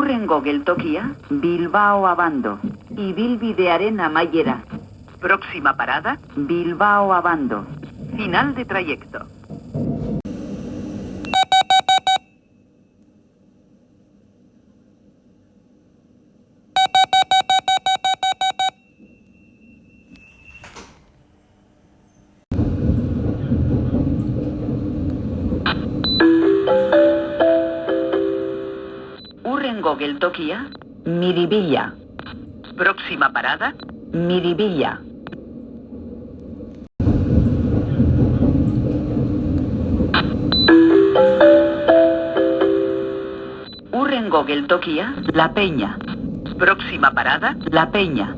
Hurrengo geltokia, Bilbao Abando. Ibilbidearen amaiera. Próxima parada, Bilbao Abando. final de trayecto. Hurrengo geltokia, Miribilla. Próxima parada, Miribilla. Hurrengo geltokia, La Peña. próxima parada, La Peña.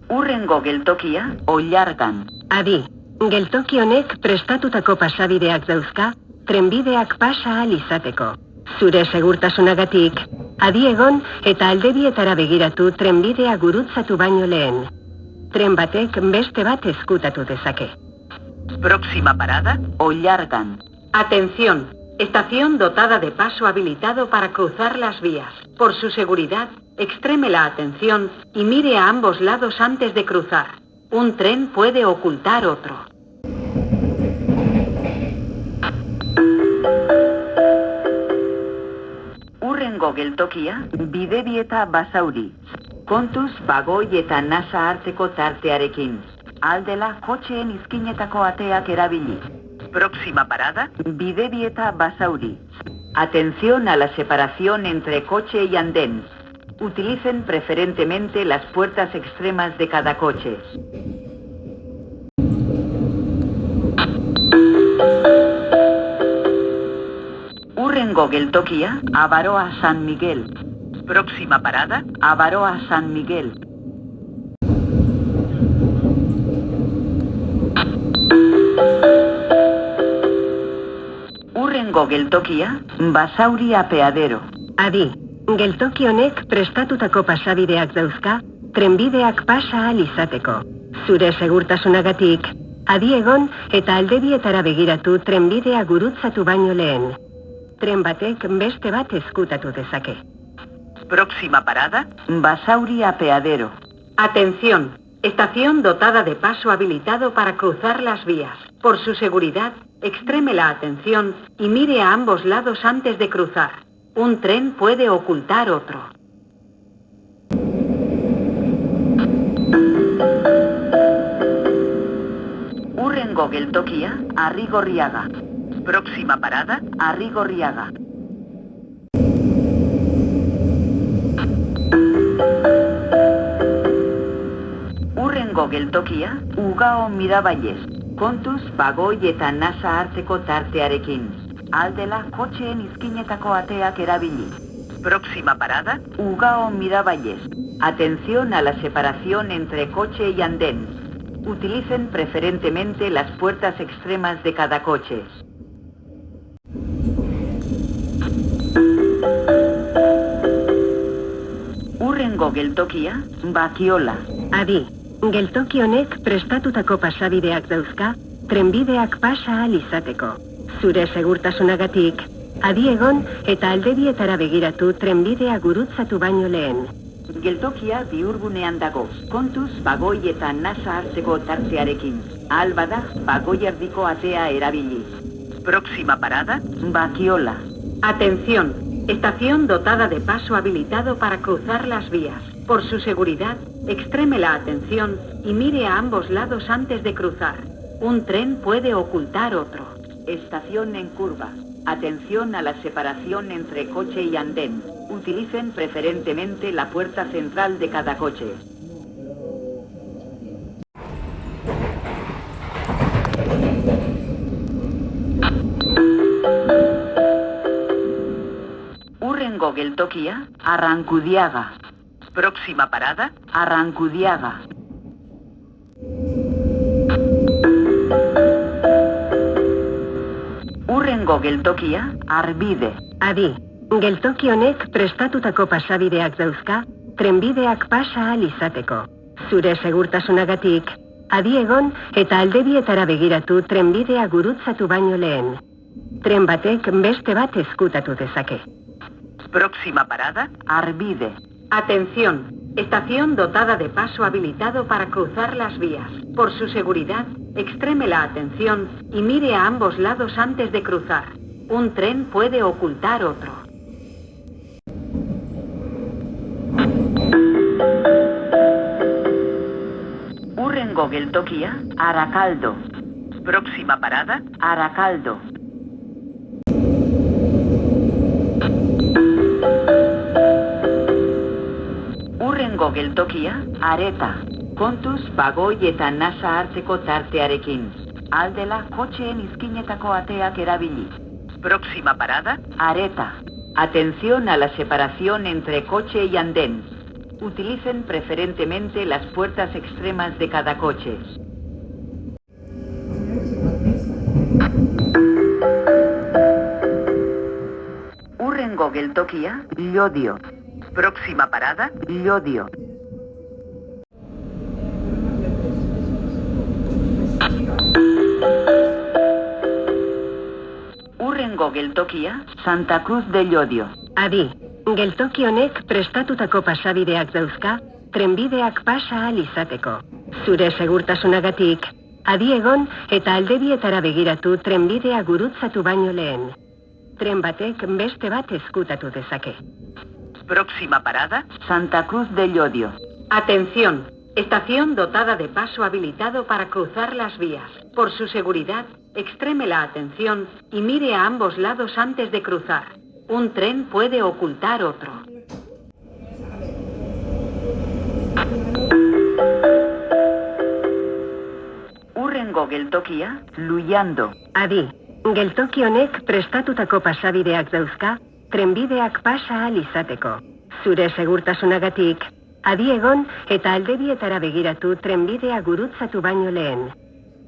Hurrengo geltokia, Ollargan. Adi, geltoki honek prestatutako pasabideak dauzka, trenbideak pasa ahal izateko. Zure segurtasunagatik, adi egon eta aldebietara begiratu trenbidea gurutzatu baino lehen. Tren batek beste bat ezkutatu dezake. próxima parada, Ollargan. Atención, estación dotada de paso habilitado para cruzar las vías. Por su seguridad, extreme la atención y mire a ambos lados antes de cruzar. Un tren puede ocultar otro. Hurrengo geltokia, Bidebieta Basauri. Kontuz bagoi eta nasa hartzeko tartearekin. Aldela kotxeen izkinetako ateak erabili. próxima parada, Bidebieta Basauri. Atención a la separación entre coche y andén. Utilicen preferentemente las puertas extremas de cada coche. Hurrengo geltokia, Abaroa San Miguel. próxima parada, Abaroa San Miguel. Hurrengo geltokia, Basauri Apeadero. Adi, geltoki honek prestatutako pasabideak dauzka, trenbideak pasa ahal izateko. Zure segurtasunagatik, adi egon eta aldebietara begiratu trenbidea gurutzatu baino lehen. Tren batek beste bat ezkutatu dezake. próxima parada, Basauri Apeadero. Atención, estación dotada de paso habilitado para cruzar las vías. Por su seguridad, extreme la atención y mire a ambos lados antes de cruzar. Un tren puede ocultar otro. Hurrengo geltokia, Arrigorriaga. próxima parada, Arrigorriaga. Hurrengo geltokia, Ugao Miravalles. Kontuz bagoi eta nasa hartzeko tartearekin. Aldela kotxeen izkinetako ateak erabili. próxima parada, Ugao Miravalles. Atención a la separación entre coche y andén. Utilicen preferentemente las puertas extremas de cada coche. Hurrengo geltokia, Bakiola. Adi, geltoki honek prestatutako pasabideak dauzka, trenbideak pasa ahal izateko. Zure segurtasunagatik, adi egon eta aldebietara begiratu trenbidea gurutzatu baino lehen. Geltokia bihurgunean dago. Kontuz bagoi eta nasa hartzeko tartearekin. Ahal bada, bagoi erdiko atea erabili. próxima parada, Bakiola. Atención, estación dotada de paso habilitado para cruzar las vías. Por su seguridad, extreme la atención y mire a ambos lados antes de cruzar. Un tren puede ocultar otro. Estación en curva. Atención a la separación entre coche y andén. Utilicen preferentemente la puerta central de cada coche. Hurrengo geltokia, Arrankudiaga. próxima parada, Arrankudiaga. Hurrengo geltokia, Arbide. Adi, geltoki honek prestatutako pasabideak dauzka, trenbideak pasa ahal izateko. Zure segurtasunagatik, adi egon eta alde bietara begiratu trenbidea gurutzatu baino lehen. Tren batek beste bat ezkutatu dezake. Próxima parada. Arbide. Atención, estación dotada de paso habilitado para cruzar las vías. Por su seguridad, extreme la atención y mire a ambos lados antes de cruzar. Un tren puede ocultar otro. Hurrengo geltokia, Arakaldo. Próxima parada. Arakaldo. Hurrengo geltokia, Areta. Kontuz, bagoi eta nasa hartzeko tartearekin. Aldela, kotxeen izkinetako ateak erabili. Próxima parada. Areta. Atención a la separación entre coche y andén. Utilicen preferentemente las puertas extremas de cada coche. Hurrengo geltokia, Llodio. Próxima parada. Llodio. Hurrengo geltokia, Santa Cruz de Llodio. Adi, geltoki honek prestatutako pasabideak dauzka, trenbideak pasa ahal izateko. Zure segurtasunagatik, adi egon eta aldebietara begiratu trenbidea gurutzatu baino lehen. Tren batek beste bat ezkutatu dezake. Próxima parada. Santa Cruz de Llodio. Atención, estación dotada de paso habilitado para cruzar las vías. Por su seguridad, extreme la atención y mire a ambos lados antes de cruzar. Un tren puede ocultar otro. Hurrengo geltokia, Luyando. Adi, geltoki honek prestatutako pasabideak dauzka, trenbideak pasa ahal izateko. Zure segurtasunagatik, adi egon eta aldebietara begiratu trenbidea gurutzatu baino lehen.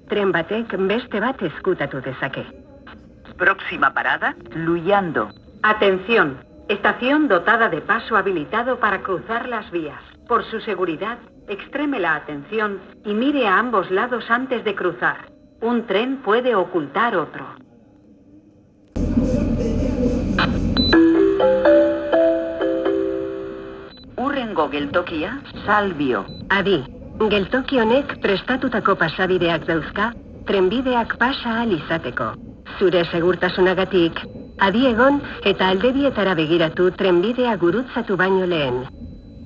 Tren batek beste bat ezkutatu dezake. Próxima parada. Luyando. Atención, estación dotada de paso habilitado para cruzar las vías. Por su seguridad, extreme la atención y mire a ambos lados antes de cruzar. Un tren puede ocultar otro. Hurrengo geltokia, Salvio. Adi, geltoki honek prestatutako pasabideak dauzka, trenbideak pasa ahal izateko. Zure segurtasunagatik, adi egon eta aldebietara begiratu trenbidea gurutzatu baino lehen.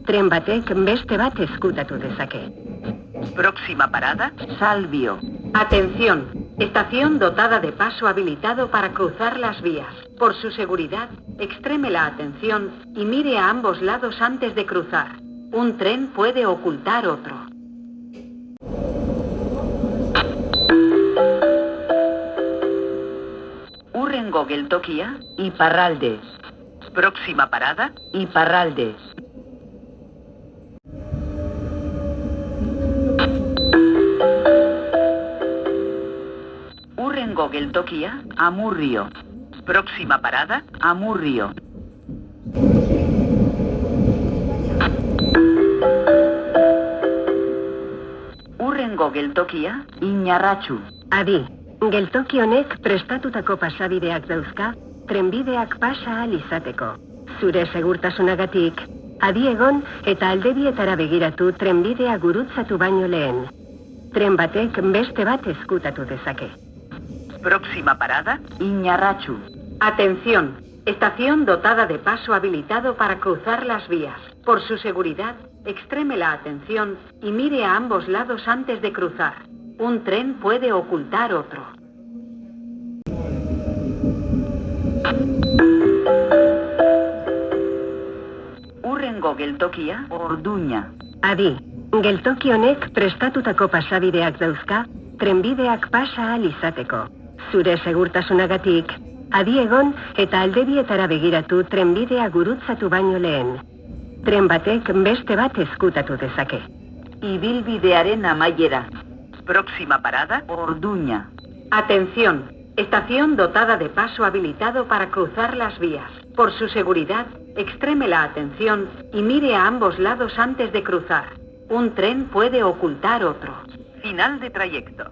Tren batek beste bat ezkutatu dezake. Próxima parada. Salvio. Atención, estación dotada de paso habilitado para cruzar las vías. Por su seguridad, extreme la atención y mire a ambos lados antes de cruzar. Un tren puede ocultar otro. Hurrengo geltokia, Iparralde. Próxima parada. Iparralde. Hurrengo geltokia, Amurrio. Próxima parada. Amurrio. Hurrengo geltokia, Iñarratxu. Adi, geltoki honek prestatutako pasabideak dauzka, trenbideak pasa ahal izateko. Zure segurtasunagatik, adi egon eta aldebietara begiratu trenbidea gurutzatu baino lehen. Tren batek beste bat ezkutatu dezake. Próxima parada. Iñarratxu. Atención, estación dotada de paso habilitado para cruzar las vías. Por su seguridad, extreme la atención y mire a ambos lados antes de cruzar. Un tren puede ocultar otro. Hurrengo geltokia, Orduña. Adi, geltoki honek prestatutako pasabideak dauzka, trenbideak pasa ahal izateko. Zure segurtasunagatik, adi egon eta aldebietara begiratu trenbidea gurutzatu baino lehen. Tren batek beste bat ezkutatu dezake. Ibilbidearen amaiera. Próxima parada. Orduña. Atención, estación dotada de paso habilitado para cruzar las vías. Por su seguridad, extreme la atención y mire a ambos lados antes de cruzar. Un tren puede ocultar otro. Final de trayecto.